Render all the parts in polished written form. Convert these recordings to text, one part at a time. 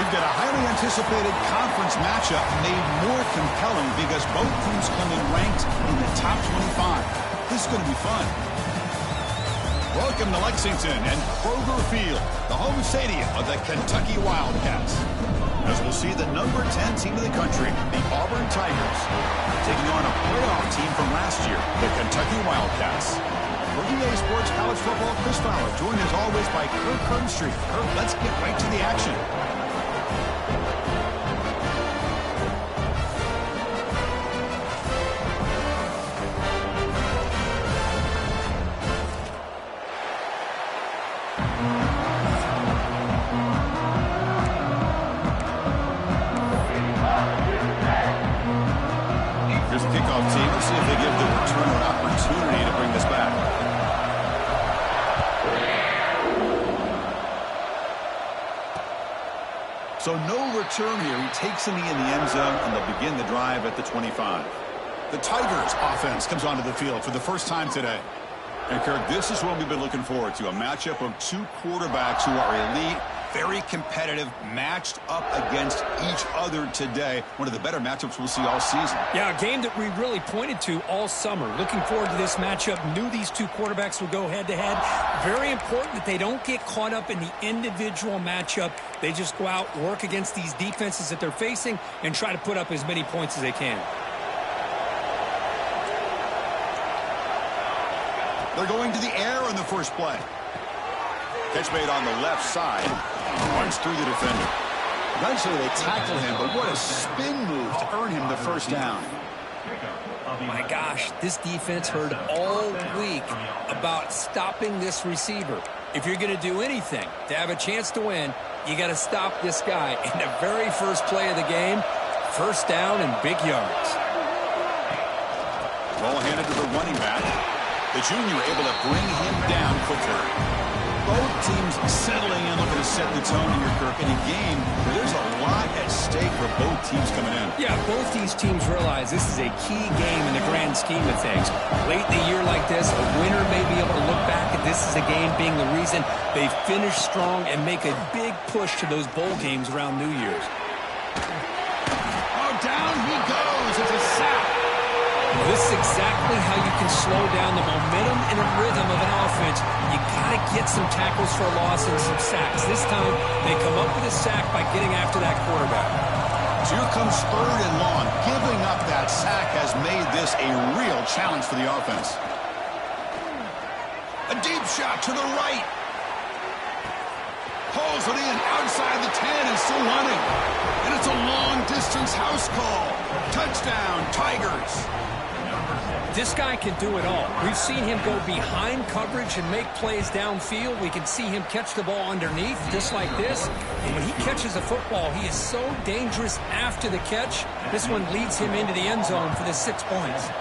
We've got a highly anticipated conference matchup made more compelling because both teams come in ranked in the top 25. This is going to be fun. Welcome to Lexington and Kroger Field, the home stadium of the Kentucky Wildcats. As we'll see the number 10 team in the country, the Auburn Tigers, taking on a playoff team from last year, the Kentucky Wildcats. For EA Sports College Football, Chris Fowler, joined as always by Kirk Herbstreit. Kirk, let's get right to the action. Here's the kickoff team. Let's see if they give the returner an opportunity to bring this back. So no return here. He takes the knee in the end zone, and they'll begin the drive at the 25. The Tigers offense comes onto the field for the first time today. And Kirk, this is what we've been looking forward to, a matchup of two quarterbacks who are elite, very competitive, matched up against each other today. One of the better matchups we'll see all season. Yeah, a game that we really pointed to all summer. Looking forward to this matchup. Knew these two quarterbacks would go head-to-head. Very important that they don't get caught up in the individual matchup. They just go out, work against these defenses that they're facing, and try to put up as many points as they can. They're going to the air on the first play. Catch made on the left side. Runs through the defender. Eventually they tackle him, but what a spin move to earn him the first down. My gosh, this defense heard all week about stopping this receiver. If you're going to do anything to have a chance to win, you got to stop this guy. In the very first play of the game, first down and big yards. Ball handed to the running back. The junior able to bring him down quickly. Both teams settling in, looking to set the tone here, Kirk, in a game where there's a lot at stake for both teams coming in. Yeah, both these teams realize this is a key game in the grand scheme of things. Late in the year like this, a winner may be able to look back at this as a game being the reason they finish strong and make a big push to those bowl games around New Year's. Oh, down he goes. It's a sack. This is exactly how you can slow down the momentum and a rhythm of an offense. You got to get some tackles for a loss and some sacks. This time, they come up with a sack by getting after that quarterback. So here comes 3rd and long. Giving up that sack has made this a real challenge for the offense. A deep shot to the right. Pulls it in outside the 10 and still running. And it's a long-distance house call. Touchdown, Tigers. This guy can do it all. We've seen him go behind coverage and make plays downfield. We can see him catch the ball underneath, just like this. And when he catches a football, he is so dangerous after the catch. This one leads him into the end zone for the 6 points.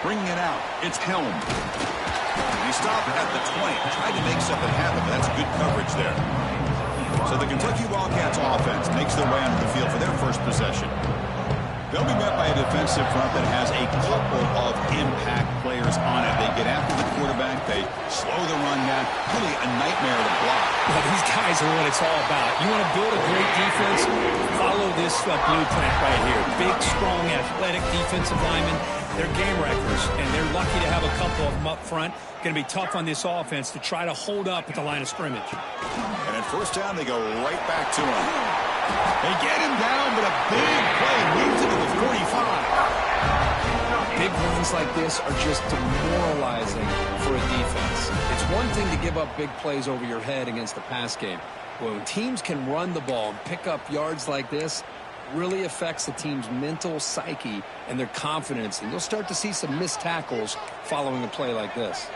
Bringing it out, it's Helm. He stopped at the 20, tried to make something happen, but that's good coverage there. So the Kentucky Wildcats offense makes their way onto the field for their first possession. They'll be met by a defensive front that has a couple of impact players on it. They get after the quarterback. They slow the run down. Really a nightmare to block. Well, these guys are what it's all about. You want to build a great defense? Follow this blueprint right here. Big, strong, athletic defensive linemen. They're game wreckers, and they're lucky to have a couple of them up front. Going to be tough on this offense to try to hold up at the line of scrimmage. And at first down, they go right back to him. They get him down, but a big play leads him to the 45. Big runs like this are just demoralizing for a defense. It's one thing to give up big plays over your head against the pass game. When teams can run the ball and pick up yards like this, really affects the team's mental psyche and their confidence. And you'll start to see some missed tackles following a play like this.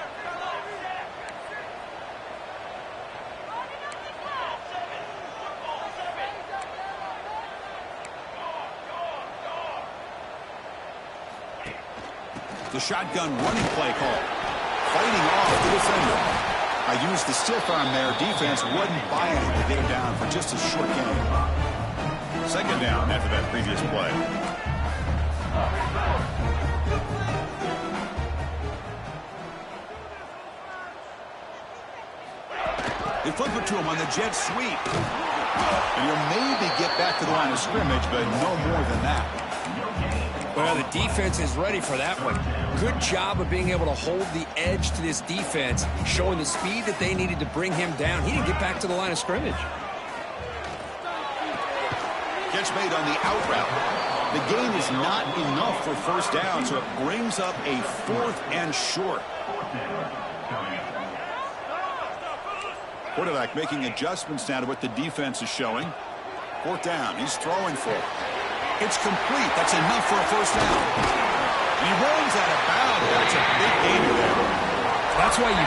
The shotgun running play call. Fighting off the defender. I used the stiff arm there. Defense wasn't buying it to get him down for just a short game. 2nd down after that previous play. They flip it to him on the jet sweep. And he'll maybe get back to the line of scrimmage, but no more than that. Well, the defense is ready for that one. Good job of being able to hold the edge to this defense, showing the speed that they needed to bring him down. He didn't get back to the line of scrimmage. Catch made on the out route. The gain is not enough for first down, so it brings up a 4th and short. Quarterback making adjustments now to what the defense is showing. 4th down. He's throwing for it. It's complete. That's enough for a first down. And he runs out of bounds. That's a big gainer there. That's why you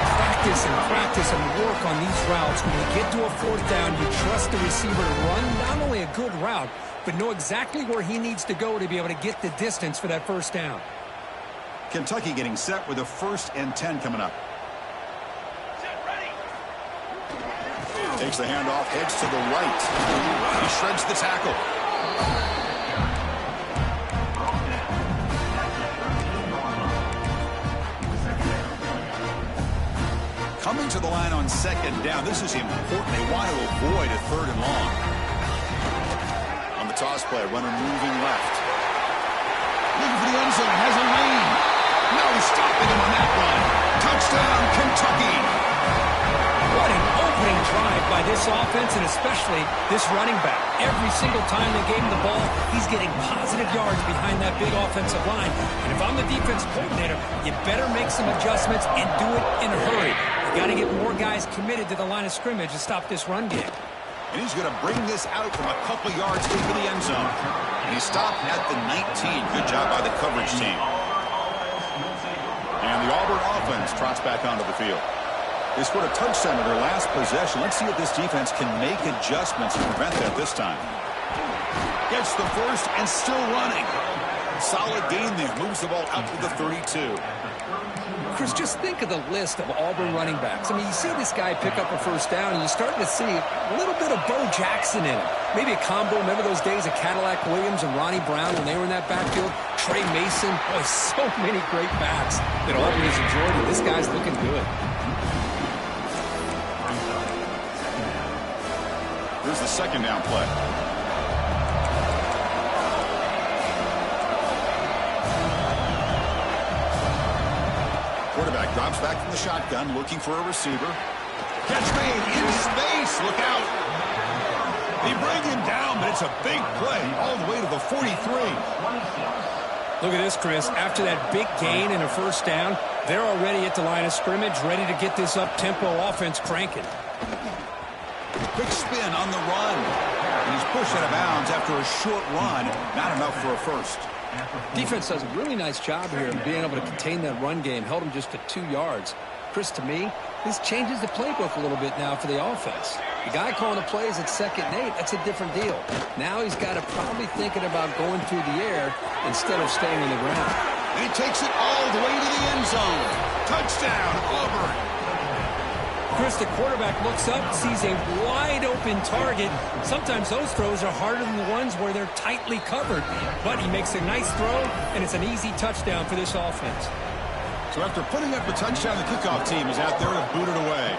practice and work on these routes. When you get to a 4th down, you trust the receiver to run not only a good route, but know exactly where he needs to go to be able to get the distance for that first down. Kentucky getting set with a 1st and 10 coming up. Takes the handoff, heads to the right. He shreds the tackle. Coming to the line on 2nd down. This is important. They want to avoid a 3rd and long. On the toss play, runner moving left. Looking for the end zone. Has a lane. No stopping him on that run. Touchdown, Kentucky. What an opening drive by this offense, and especially this running back. Every single time they gave him the ball, he's getting positive yards behind that big offensive line. And if I'm the defense coordinator, you better make some adjustments and do it in a hurry. You got to get more guys committed to the line of scrimmage to stop this run game. And he's going to bring this out from a couple yards into the end zone. And he stopped at the 19. Good job by the coverage team. And the Auburn offense trots back onto the field. They scored a touchdown in their last possession. Let's see if this defense can make adjustments to prevent that this time. Gets the first and still running. Solid gain there. Moves the ball up to the 32. Chris, just think of the list of Auburn running backs. I mean, you see this guy pick up a first down, and you're starting to see a little bit of Bo Jackson in it. Maybe a combo. Remember those days of Cadillac Williams and Ronnie Brown when they were in that backfield? Trey Mason. Boy, so many great backs that Auburn has enjoyed, and this guy's looking good. Here's the 2nd down play. Quarterback drops back from the shotgun, looking for a receiver. Catch made in space. Look out. They bring him down, but it's a big play all the way to the 43. Look at this, Chris. After that big gain and a first down, they're already at the line of scrimmage, ready to get this up-tempo offense cranking. Quick spin on the run. And he's pushed out of bounds after a short run. Not enough for a first. Defense does a really nice job here of being able to contain that run game. Held him just to 2 yards. Chris, to me, this changes the playbook a little bit now for the offense. The guy calling the plays at 2nd and 8, that's a different deal. Now he's got to probably thinking about going through the air instead of staying on the ground. And he takes it all the way to the end zone. Touchdown, Auburn. Chris, the quarterback looks up, sees a wide-open target. Sometimes those throws are harder than the ones where they're tightly covered. But he makes a nice throw, and it's an easy touchdown for this offense. So after putting up a touchdown, the kickoff team is out there to boot it away.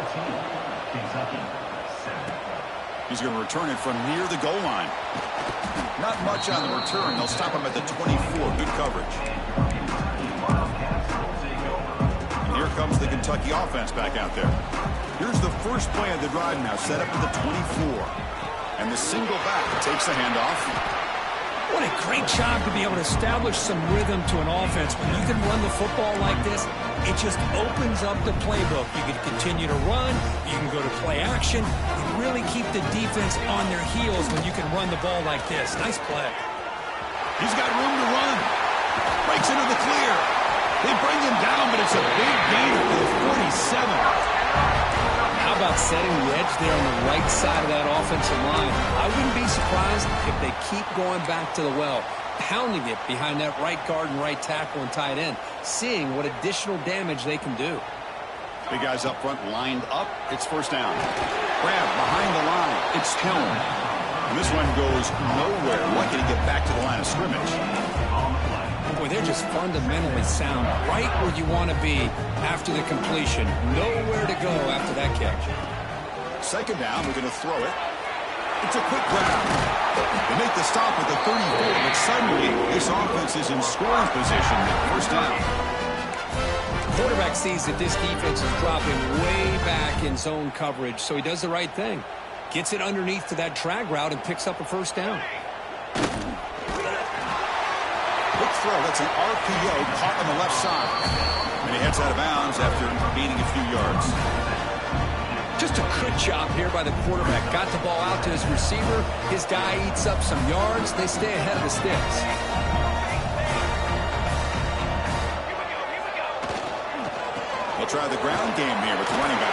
He's going to return it from near the goal line. Not much on the return. They'll stop him at the 24. Good coverage. And here comes the Kentucky offense back out there. Here's the first play of the drive now, set up to the 24. And the single back takes the handoff. What a great job to be able to establish some rhythm to an offense. When you can run the football like this, it just opens up the playbook. You can continue to run. You can go to play action. You really keep the defense on their heels when you can run the ball like this. Nice play. He's got room to run. Breaks into the clear. They bring him down, but it's a big gain for the 47. How about setting the edge there on the right side of that offensive line? I wouldn't be surprised if they keep going back to the well, pounding it behind that right guard and right tackle and tight end, seeing what additional damage they can do. Big guys up front lined up. It's first down. Grab behind the line. It's Helm. And this one goes nowhere. Lucky to get back to the line of scrimmage. Boy, they're just fundamentally sound, right where you want to be after the completion. Nowhere to go after that catch. Second down, we're going to throw it. It's a quick grab. They make the stop at the 34, but suddenly this offense is in scoring position at first down. The quarterback sees that this defense is dropping way back in zone coverage, so he does the right thing. Gets it underneath to that drag route and picks up a first down. Quick throw, that's an RPO caught on the left side. And he heads out of bounds after gaining a few yards. Just a good job here by the quarterback. Got the ball out to his receiver. His guy eats up some yards. They stay ahead of the sticks. They'll try the ground game here with the running back.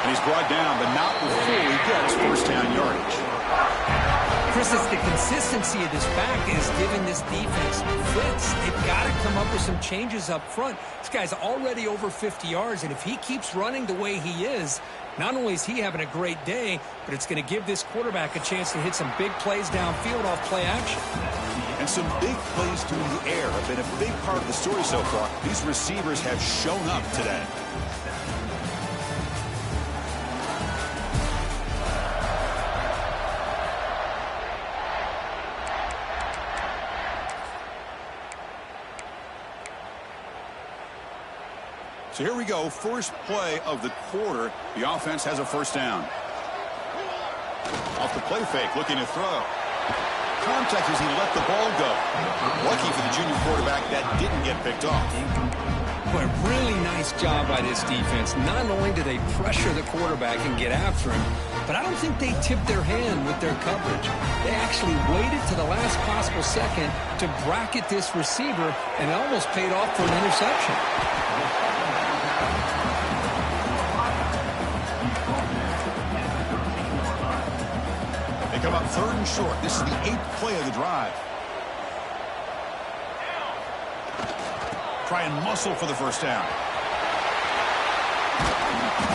And he's brought down, but not before he gets first down yardage. Chris, it's the consistency of this back is giving this defense fits. They've got to come up with some changes up front. This guy's already over 50 yards, and if he keeps running the way he is, not only is he having a great day, but it's going to give this quarterback a chance to hit some big plays downfield off play action. And some big plays through the air have been a big part of the story so far. These receivers have shown up today. So here we go, first play of the quarter. The offense has a first down. Off the play fake, looking to throw. Contact as he let the ball go. Lucky for the junior quarterback, that didn't get picked off. But a really nice job by this defense. Not only do they pressure the quarterback and get after him, but I don't think they tipped their hand with their coverage. They actually waited to the last possible second to bracket this receiver, and it almost paid off for an interception. They come up third and short. This is the 8th play of the drive. Try and muscle for the first down.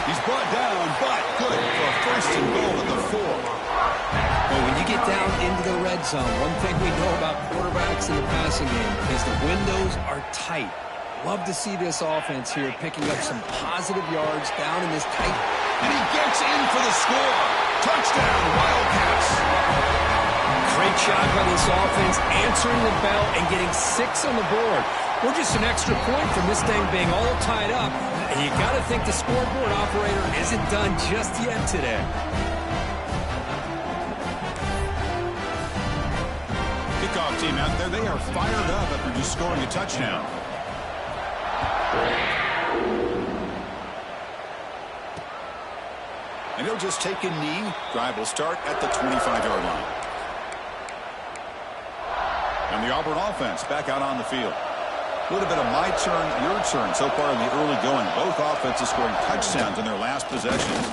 He's brought down, but good for a first and goal at the 4. Well, when you get down into the red zone, one thing we know about quarterbacks in the passing game is the windows are tight. Love to see this offense here picking up some positive yards down in this tight. And he gets in for the score. Touchdown, Wildcats. Great job by this offense, answering the bell and getting 6 on the board. We're just an extra point from this thing being all tied up. And you got to think the scoreboard operator isn't done just yet today. Kickoff team out there, they are fired up after just scoring a touchdown. And he'll just take a knee. Drive will start at the 25-yard line. And the Auburn offense back out on the field. A little bit of my turn, your turn so far in the early going. Both offenses scoring touchdowns in their last possessions.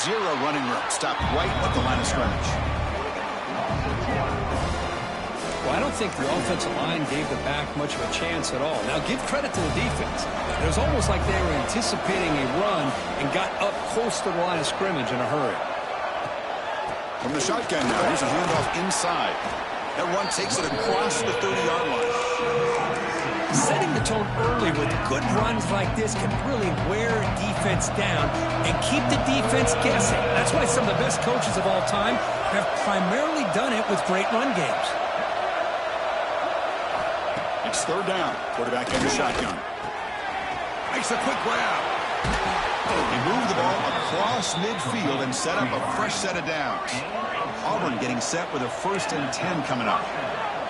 0 running room. Stopped right at the line of scrimmage. Well, I don't think the offensive line gave the back much of a chance at all. Now, give credit to the defense. It was almost like they were anticipating a run and got up close to the line of scrimmage in a hurry. From the shotgun now, here's a handoff inside. That run takes it across the 30-yard line. Setting the tone early with good runs like this can really wear a defense down and keep the defense guessing. That's why some of the best coaches of all time have primarily done it with great run games. It's third down. Quarterback in the shotgun. Makes a quick grab. He moved the ball across midfield and set up a fresh set of downs. Auburn getting set with a 1st and 10 coming up.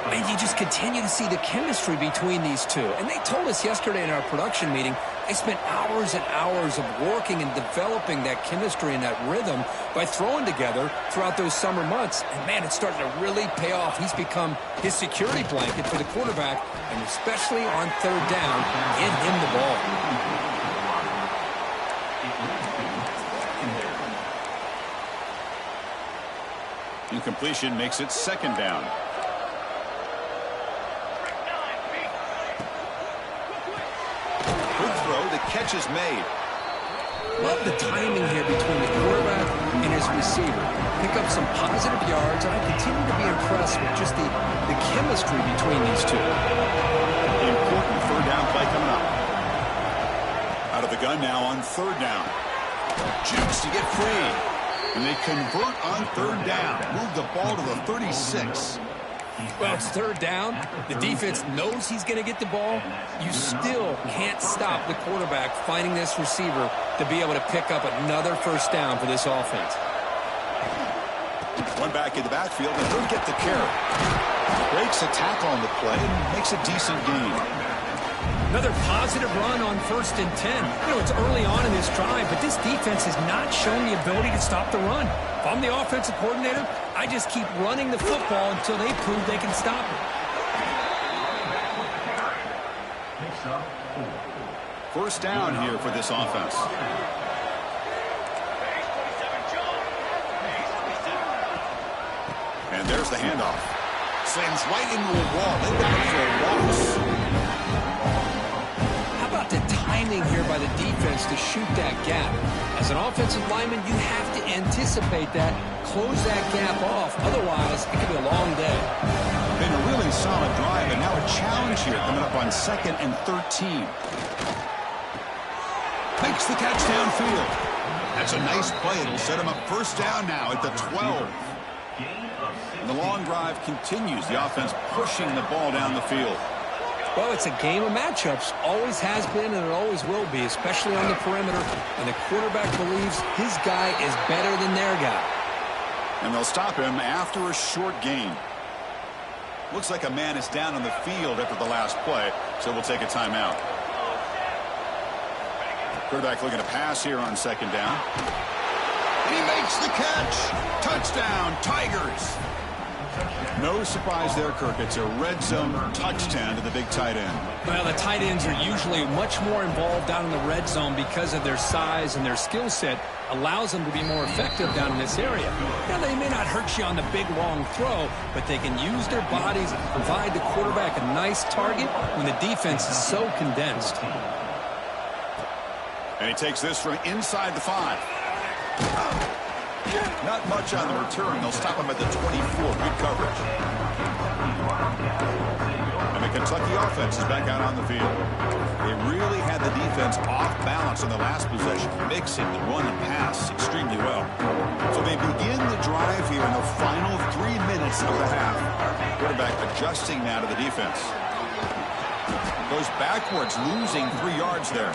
And you just continue to see the chemistry between these two. And they told us yesterday in our production meeting, they spent hours and hours of working and developing that chemistry and that rhythm by throwing together throughout those summer months. And, man, it's starting to really pay off. He's become his security blanket for the quarterback, and especially on third down, get him the ball. Incompletion makes it second down. Good throw. The catch is made. Love the timing here between the quarterback and his receiver. Pick up some positive yards, and I continue to be impressed with just the chemistry between these two. The important third down play coming up. Out of the gun now on third down. Jukes to get free. And they convert on third down. Move the ball to the 36. Well, it's third down. The defense knows he's going to get the ball. You still can't stop the quarterback finding this receiver to be able to pick up another first down for this offense. One back in the backfield, and he'll get the carry. Breaks a tackle on the play and makes a decent gain. Another positive run on 1st and 10. You know, it's early on in this drive, but this defense has not shown the ability to stop the run. If I'm the offensive coordinator, I just keep running the football until they prove they can stop it. First down here for this offense. And there's the handoff. Slams right into a wall. They got it for a loss. The timing here by the defense to shoot that gap. As an offensive lineman, you have to anticipate that, close that gap off. Otherwise, it could be a long day. Been a really solid drive, and now a challenge here coming up on 2nd and 13. Makes the catch downfield. That's a nice play. It'll set him up first down now at the 12. And the long drive continues. The offense pushing the ball down the field. Well, it's a game of matchups. Always has been and it always will be, especially on the perimeter. And the quarterback believes his guy is better than their guy. And they'll stop him after a short gain. Looks like a man is down on the field after the last play, so we'll take a timeout. Quarterback looking to pass here on 2nd down. And he makes the catch. Touchdown, Tigers. No surprise there, Kirk. It's a red zone touchdown to the big tight end. Well, the tight ends are usually much more involved down in the red zone because of their size and their skill set allows them to be more effective down in this area. Now, they may not hurt you on the big, long throw, but they can use their bodies and provide the quarterback a nice target when the defense is so condensed. And he takes this from inside the 5. Not much on the return. They'll stop him at the 24. Good coverage. And the Kentucky offense is back out on the field. They really had the defense off balance in the last possession, mixing the run and pass extremely well. So they begin the drive here in the final 3 minutes of the half. Quarterback adjusting now to the defense. Goes backwards, losing 3 yards there.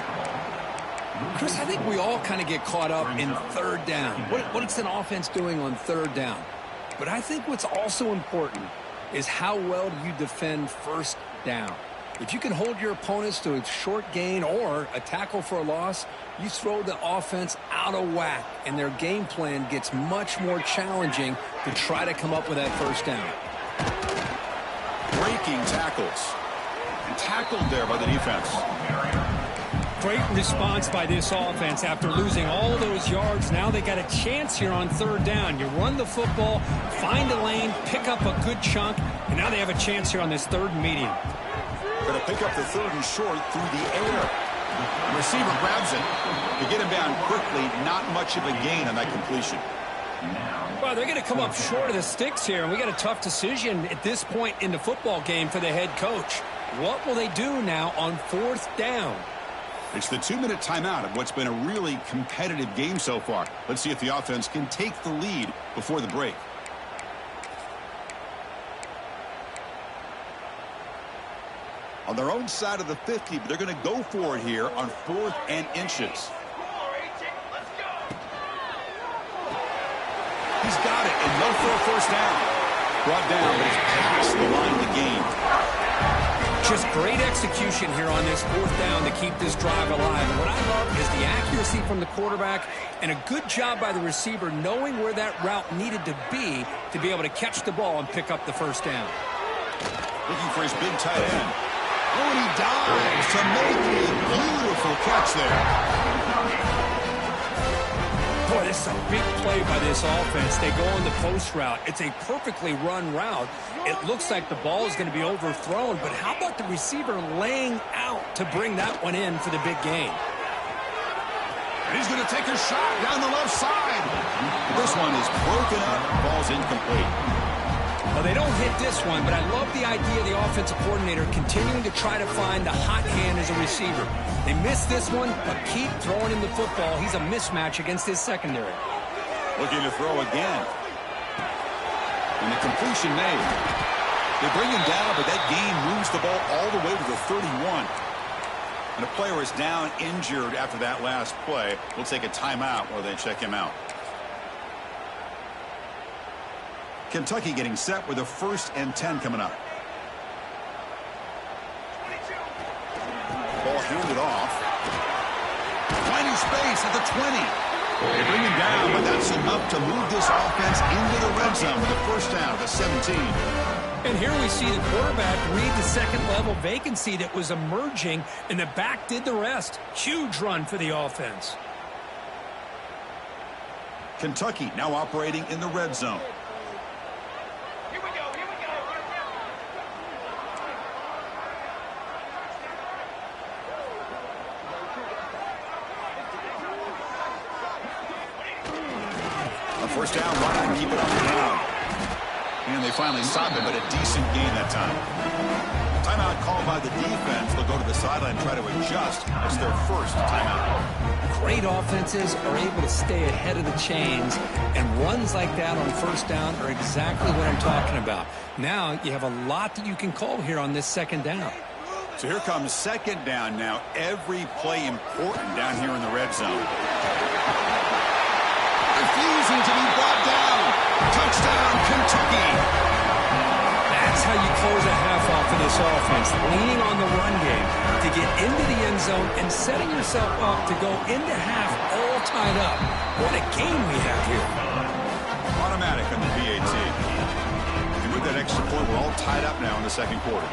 Chris, I think we all kind of get caught up in third down. What's an offense doing on third down? But I think what's also important is how well do you defend first down. If you can hold your opponents to a short gain or a tackle for a loss, you throw the offense out of whack, and their game plan gets much more challenging to try to come up with that first down. Breaking tackles. And tackled there by the defense. Great response by this offense after losing all those yards. Now they got a chance here on third down. You run the football, find a lane, pick up a good chunk, and now they have a chance here on this 3rd and medium. Going to pick up the 3rd and short through the air. The receiver grabs it. To get him down quickly, not much of a gain on that completion. Well, they're going to come up short of the sticks here, and we got a tough decision at this point in the football game for the head coach. What will they do now on 4th down? It's the 2-minute timeout of what's been a really competitive game so far. Let's see if the offense can take the lead before the break. On their own side of the 50, but they're going to go for it here on 4th and inches. He's got it, and no for a first down. Brought down, but it's past the line to gain. Just great execution here on this 4th down to keep this drive alive. And what I love is the accuracy from the quarterback and a good job by the receiver knowing where that route needed to be able to catch the ball and pick up the first down. Looking for his big tight end. Oh, and he dives to make a beautiful catch there. Boy, this is a big play by this offense. They go on the post route. It's a perfectly run route. It looks like the ball is going to be overthrown, but how about the receiver laying out to bring that one in for the big gain? And he's going to take a shot down the left side. This one is broken up. Ball's incomplete. A Well, they don't hit this one, but I love the idea of the offensive coordinator continuing to try to find the hot hand as a receiver. They missed this one, but keep throwing him the football. He's a mismatch against his secondary. Looking to throw again. And the completion made. They bring him down, but that gain moves the ball all the way to the 31. And a player is down injured after that last play. We'll take a timeout while they check him out. Kentucky getting set with a 1st and 10 coming up. Ball handed off. Finding space at the 20. They bring him down, but that's enough to move this offense into the red zone with a 1st down at the 17. And here we see the quarterback read the second-level vacancy that was emerging, and the back did the rest. Huge run for the offense. Kentucky now operating in the red zone. A 1st down run and keep it on the ground. And they finally stop it, but a decent gain that time. Timeout called by the defense. They'll go to the sideline and try to adjust. It's their 1st timeout. Great offenses are able to stay ahead of the chains, and runs like that on 1st down are exactly what I'm talking about. Now you have a lot that you can call here on this 2nd down. So here comes 2nd down now. Every play important down here in the red zone. Refusing to be brought down. Touchdown, Kentucky. That's how you close a half off of this offense, leaning on the run game to get into the end zone and setting yourself up to go into half all tied up. What a game we have here. Automatic on the PAT. And with that extra point, we're all tied up now in the 2nd quarter.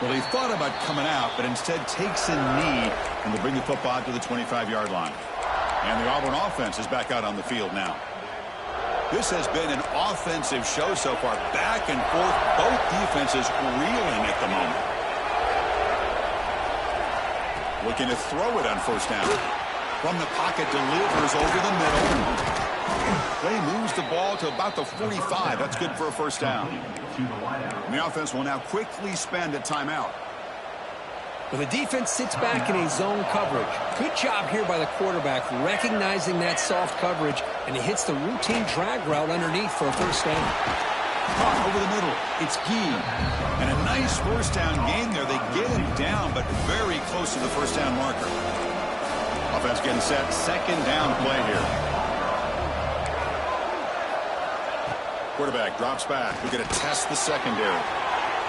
Well, he thought about coming out, but instead takes a knee, and they'll bring the football to the 25-yard line. And the Auburn offense is back out on the field now. This has been an offensive show so far. Back and forth, both defenses reeling at the moment. Looking to throw it on 1st down. From the pocket, delivers over the middle. Play moves the ball to about the 45. That's good for a 1st down. And the offense will now quickly spend a timeout. Well, the defense sits back in a zone coverage. Good job here by the quarterback recognizing that soft coverage, and he hits the routine drag route underneath for a 1st down. Caught over the middle. It's Gee. And a nice 1st down gain there. They get him down, but very close to the 1st down marker. Offense getting set. 2nd down play here. Quarterback drops back. We're going to test the secondary.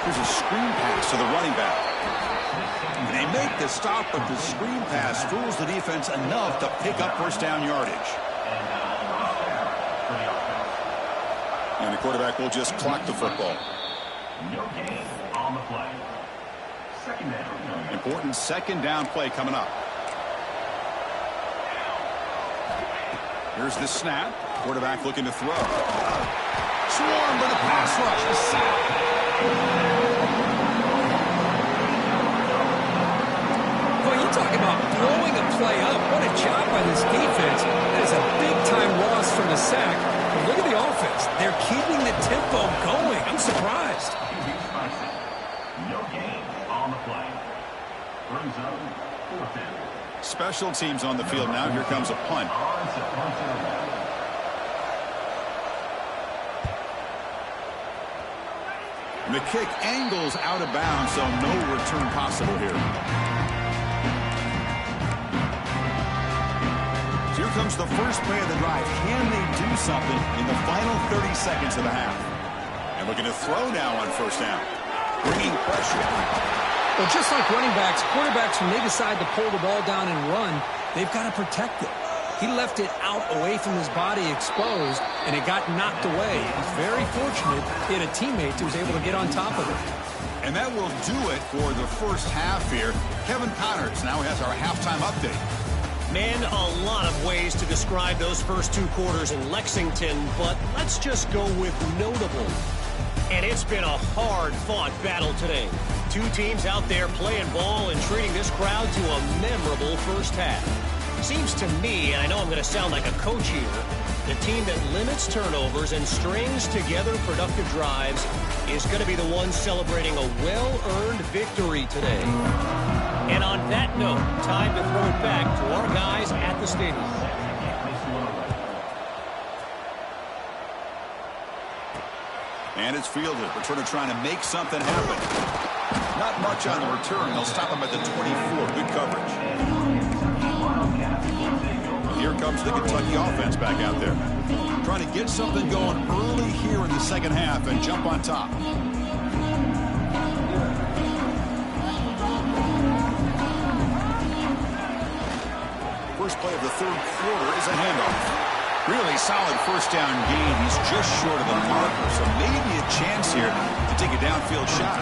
Here's a screen pass to the running back. And they make the stop, but the screen pass fools the defense enough to pick up 1st down yardage. And the quarterback will just clock the football. No gain on the play. 2nd down. Important 2nd down play coming up. Here's the snap. Quarterback looking to throw. Swarmed by the pass rush. A sack. Well, you talk about blowing a play up. What a job by this defense. That is a big-time loss from the sack. But look at the offense. They're keeping the tempo going. I'm surprised. No gain on the play. Brings up 4th down. Special teams on the field now. Here comes a punt. The kick angles out of bounds, so no return possible here. So here comes the first play of the drive. Can they do something in the final 30 seconds of the half? And looking to throw now on 1st down. Bringing pressure. Well, just like running backs, quarterbacks, when they decide to pull the ball down and run, they've got to protect it. He left it out away from his body exposed, and it got knocked away. He's very fortunate he had a teammate who was able to get on top of it. And that will do it for the 1st half here. Kevin Connors now has our halftime update. Man, a lot of ways to describe those first 2 quarters in Lexington, but let's just go with notable. And it's been a hard-fought battle today. 2 teams out there playing ball and treating this crowd to a memorable 1st half. Seems to me, and I know I'm going to sound like a coach here, the team that limits turnovers and strings together productive drives is going to be the one celebrating a well-earned victory today. And on that note, time to throw it back to our guys at the stadium. And it's fielded. Returner trying to make something happen. Not much on the return. They'll stop him at the 24. Good coverage. Here comes the Kentucky offense back out there. Trying to get something going early here in the second half and jump on top. First play of the third quarter is a handoff. Really solid first down gain. He's just short of the marker, so maybe a chance here to take a downfield shot.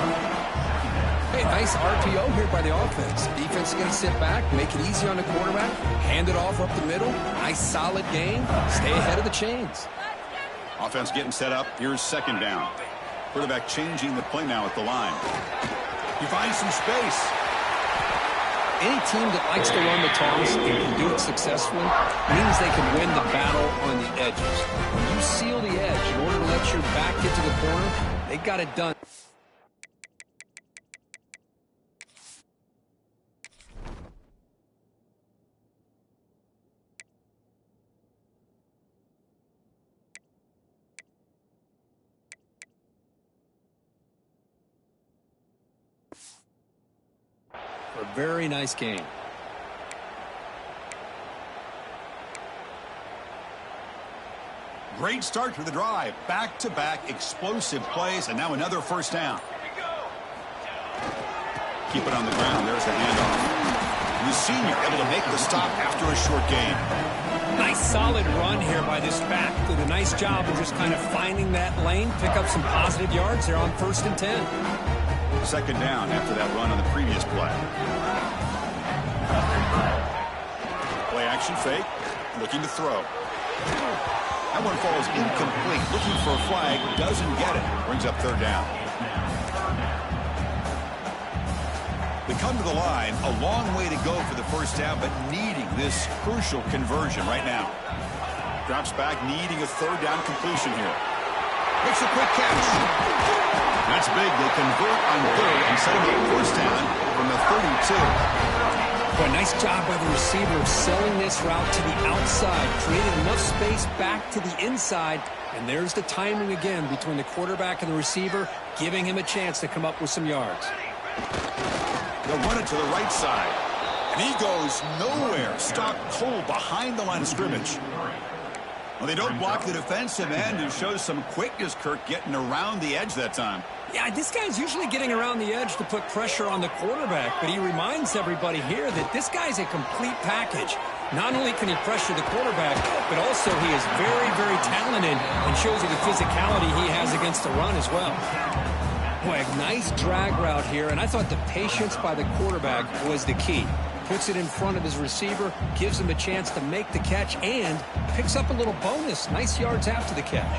Hey, nice RPO here by the offense. Defense is going to sit back, make it easy on the quarterback, hand it off up the middle. Nice solid gain. Stay ahead of the chains. Offense getting set up. Here's second down. Quarterback changing the play now at the line. He finds some space. Any team that likes to run the toss and can do it successfully means they can win the battle on the edges. When you seal the edge in order to let your back get to the corner, they got it done. A very nice game. Great start to the drive. Back-to-back explosive plays, and now another first down. Keep it on the ground. There's the handoff. The senior able to make the stop after a short gain. Nice solid run here by this back. Did a nice job of just kind of finding that lane, pick up some positive yards there on 1st and 10. Second down after that run on the previous play. Play action fake. Looking to throw. That one falls incomplete. Looking for a flag. Doesn't get it. Brings up third down. They come to the line. A long way to go for the first down, but needing this crucial conversion right now. Drops back, needing a third down completion here. Makes a quick catch. That's big. They convert on third and set him up first down from the 32. Boy, nice job by the receiver of selling this route to the outside. Created enough space back to the inside. And there's the timing again between the quarterback and the receiver, giving him a chance to come up with some yards. They'll run it to the right side. And he goes nowhere. Stopped cold behind the line of scrimmage. Well, they don't block the defensive end, who shows some quickness, Kirk, getting around the edge that time. Yeah, this guy's usually getting around the edge to put pressure on the quarterback, but he reminds everybody here that this guy's a complete package. Not only can he pressure the quarterback, but also he is very, very talented and shows you the physicality he has against the run as well. Boy, a nice drag route here, and I thought the patience by the quarterback was the key. Puts it in front of his receiver, gives him a chance to make the catch, and picks up a little bonus. Nice yards after the catch.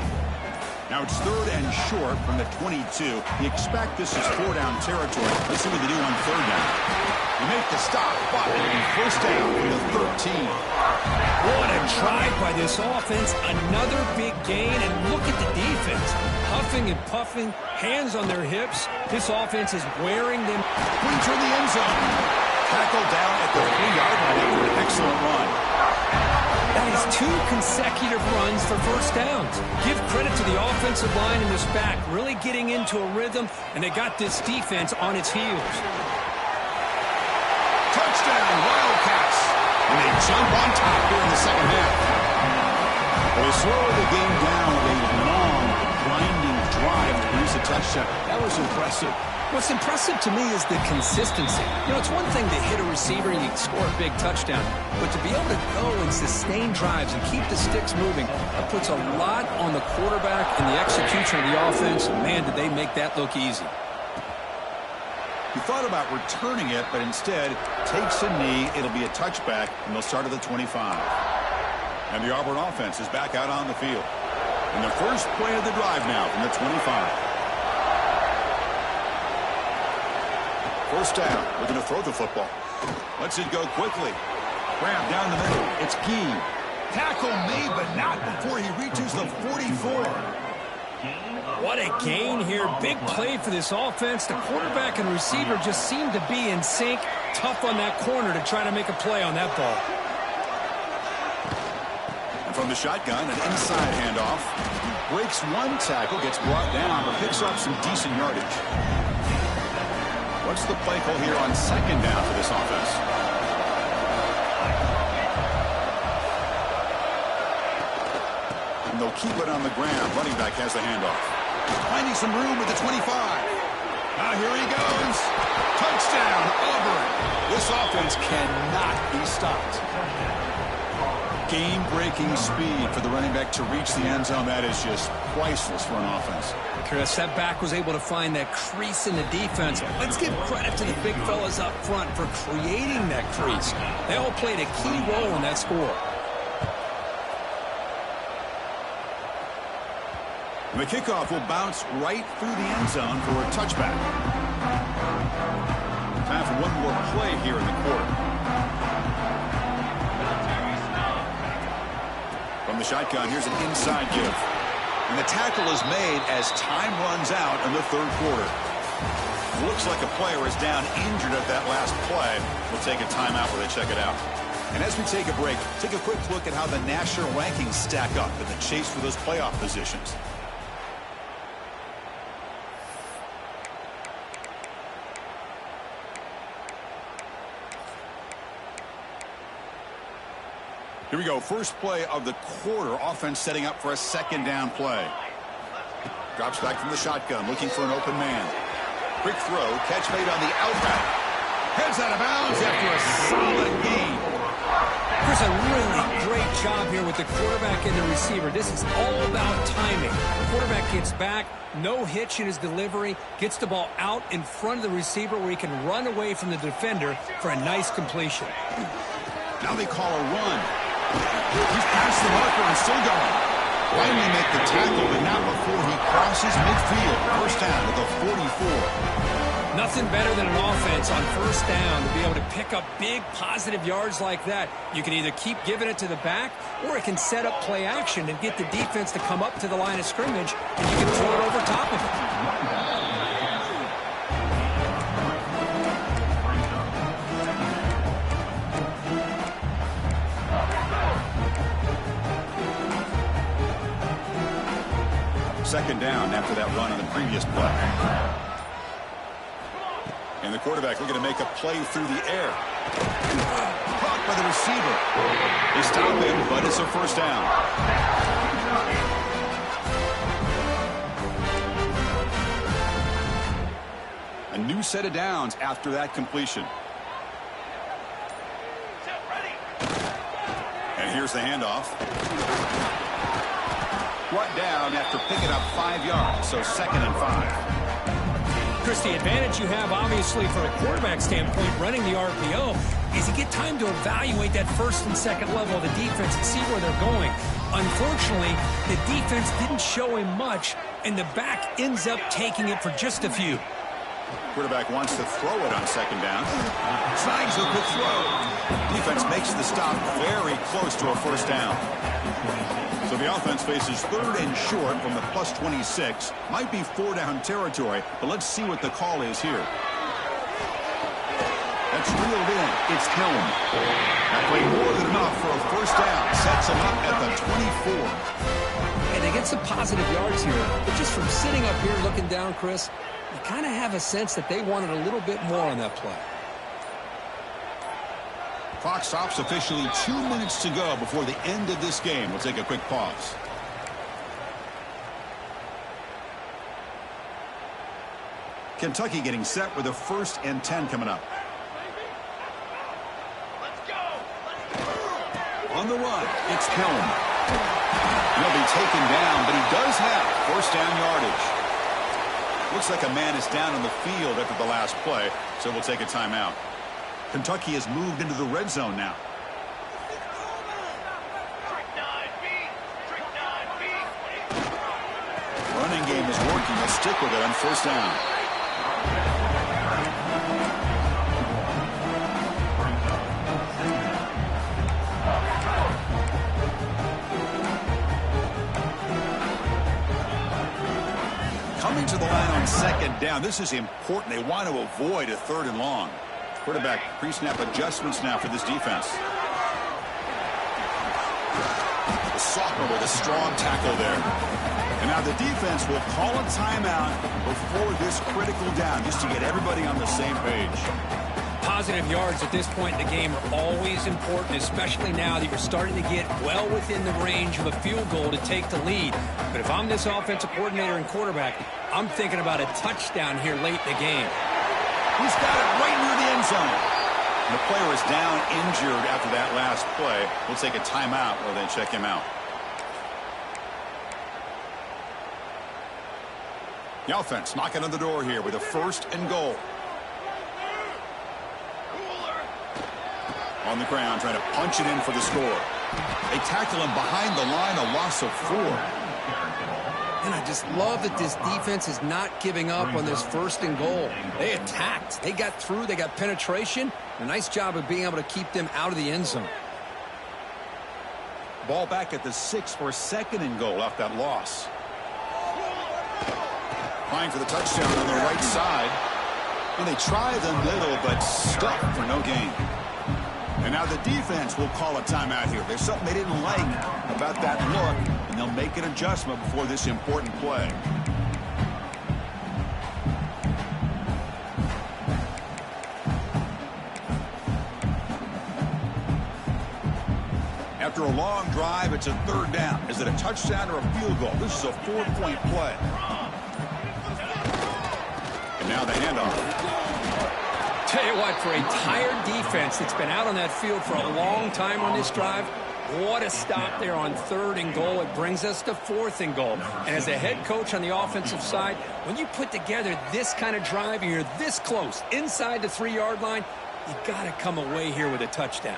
Now it's third and short from the 22. You expect this is 4-down territory. Let's see what they do on third down. They make the stop, but first down from the 13. What a drive by this offense. Another big gain, and look at the defense. Huffing and puffing, hands on their hips. This offense is wearing them. Into the end zone. Tackled down at the 3-yard line after an excellent run. That is 2 consecutive runs for first downs. Give credit to the offensive line and this back, really getting into a rhythm, and they got this defense on its heels. Touchdown, Wildcats. And they jump on top here in the second half. They slow the game down with a long, grinding drive to produce a touchdown. That was impressive. What's impressive to me is the consistency. You know, it's one thing to hit a receiver and you score a big touchdown, but to be able to go and sustain drives and keep the sticks moving, that puts a lot on the quarterback and the execution of the offense. And man, did they make that look easy. He thought about returning it, but instead takes a knee. It'll be a touchback, and they'll start at the 25. And the Auburn offense is back out on the field. And the first play of the drive now from the 25. First down. We're going to throw the football. Lets it go quickly. Grab down the middle. It's Gee. Tackle made, but not before he reaches the 44. What a gain here. Big play for this offense. The quarterback and receiver just seem to be in sync. Tough on that corner to try to make a play on that ball. And from the shotgun, an inside handoff. Breaks one tackle, gets brought down, but picks up some decent yardage. What's the play call here on second down for this offense? And they'll keep it on the ground. Running back has the handoff. Finding some room with the 25. Now here he goes. Touchdown, Auburn. This offense cannot be stopped. Game-breaking speed for the running back to reach the end zone. That is just priceless for an offense. Chris, that back was able to find that crease in the defense. Let's give credit to the big fellas up front for creating that crease. They all played a key role in that score. And the kickoff will bounce right through the end zone for a touchback. Time for one more play here in the quarter. From the shotgun, here's an inside give. And the tackle is made as time runs out in the third quarter. Looks like a player is down injured at that last play. We'll take a timeout where they check it out. And as we take a break, take a quick look at how the national rankings stack up in the chase for those playoff positions. Here we go. First play of the quarter. Offense setting up for a second down play. Drops back from the shotgun, looking for an open man. Quick throw. Catch made on the outside. Heads out of bounds after a solid gain. There's a really great job here with the quarterback and the receiver. This is all about timing. The quarterback gets back, no hitch in his delivery, gets the ball out in front of the receiver where he can run away from the defender for a nice completion. Now they call a run. He's past the marker and still going. Finally make the tackle, but not before he crosses midfield. First down at the 44. Nothing better than an offense on first down to be able to pick up big positive yards like that. You can either keep giving it to the back, or it can set up play action and get the defense to come up to the line of scrimmage, and you can throw it over top of it. Second down after that run on the previous play. And the quarterback looking to make a play through the air. Caught by the receiver. They stop him, but it's a first down. A new set of downs after that completion. And here's the handoff. Brought down after picking up 5 yards, so 2nd and 5. Chris, the advantage you have, obviously, from a quarterback standpoint, running the RPO, is you get time to evaluate that first and second level of the defense and see where they're going. Unfortunately, the defense didn't show him much, and the back ends up taking it for just a few. Quarterback wants to throw it on second down. Snags the quick throw. Defense makes the stop very close to a first down. So the offense faces 3rd and short from the plus 26. Might be 4-down territory, but let's see what the call is here. That's reeled in. It's Helm. That played more than enough for a first down. Sets him up at the 24. And they get some positive yards here, but just from sitting up here looking down, Chris, you kind of have a sense that they wanted a little bit more on that play. Clock stops officially 2 minutes to go before the end of this game. We'll take a quick pause. Kentucky getting set with a 1st and 10 coming up. On the run, it's Helm. He'll be taken down, but he does have first down yardage. Looks like a man is down on the field after the last play, so we'll take a timeout. Kentucky has moved into the red zone now. Running game is working. They'll stick with it on first down. Coming to the line on second down. This is important. They want to avoid a 3rd and long. Quarterback pre-snap adjustments now for this defense. The sophomore with a strong tackle there. And now the defense will call a timeout before this critical down, just to get everybody on the same page. Positive yards at this point in the game are always important, especially now that you're starting to get well within the range of a field goal to take the lead. But if I'm this offensive coordinator and quarterback, I'm thinking about a touchdown here late in the game. He's got it right near the end zone. And the player is down injured after that last play. We'll take a timeout or then check him out. The offense knocking on the door here with a 1st and goal. On the ground, trying to punch it in for the score. They tackle him behind the line, a loss of 4. And I just love that this defense is not giving up on this 1st and goal. They attacked. They got through. They got penetration. A nice job of being able to keep them out of the end zone. Ball back at the 6 for 2nd and goal off that loss. Trying for the touchdown on the right side. And they try the middle, but stuck for no gain. And now the defense will call a timeout here. There's something they didn't like about that look, and they'll make an adjustment before this important play. After a long drive, it's a 3rd down. Is it a touchdown or a field goal? This is a 4-point play. And now the handoff. Tell you what, for a tired defense that's been out on that field for a long time on this drive, what a stop there on 3rd and goal. It brings us to 4th and goal. And as a head coach on the offensive side, when you put together this kind of drive and you're this close inside the 3-yard line, you got to come away here with a touchdown.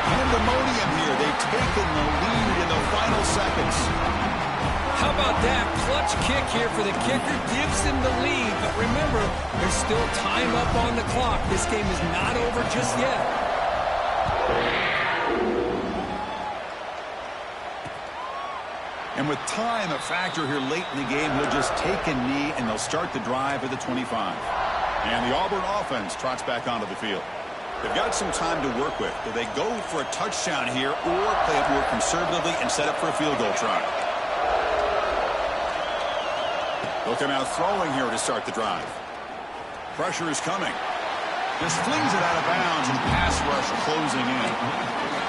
Pandemonium here. They've taken the lead in the final seconds. How about that clutch kick here for the kicker? Gives him the lead. But remember, there's still time up on the clock. This game is not over just yet. And with time a factor here late in the game, he'll just take a knee and they'll start the drive at the 25. And the Auburn offense trots back onto the field. They've got some time to work with. Do they go for a touchdown here or play it more conservatively and set up for a field goal try? They'll come out throwing here to start the drive. Pressure is coming. Just flings it out of bounds and pass rush closing in.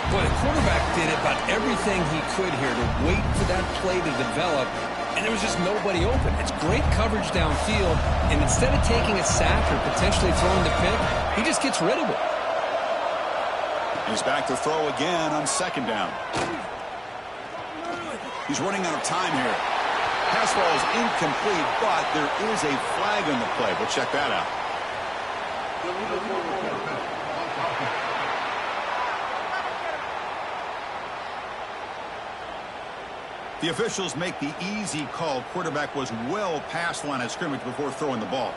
Well, the quarterback did about everything he could here to wait for that play to develop, and there was just nobody open. It's great coverage downfield, and instead of taking a sack or potentially throwing the pick, he just gets rid of it. He's back to throw again on 2nd down. He's running out of time here. Pass ball is incomplete, but there is a flag on the play. We'll check that out. The officials make the easy call. Quarterback was well past the line of scrimmage before throwing the ball.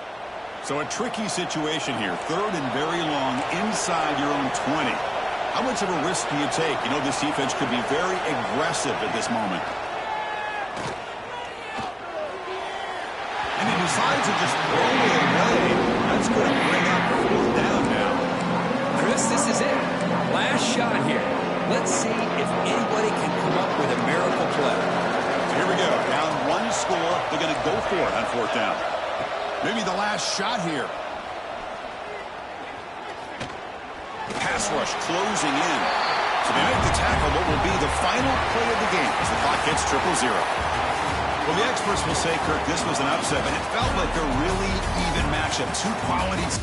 So a tricky situation here. 3rd and very long inside your own 20. How much of a risk do you take? You know, this defense could be very aggressive at this moment. And he decides to just throw it away. That's going to bring up 4th down now. Chris, this is it. Last shot here. Let's see if anybody can come up with a miracle play. So here we go. Down 1 score. They're going to go for it on 4th down. Maybe the last shot here. Pass rush closing in. So they make the tackle what will be the final play of the game as the clock hits 0-0. Well, the experts will say, Kirk, this was an upset, but it felt like a really even matchup. 2 qualities.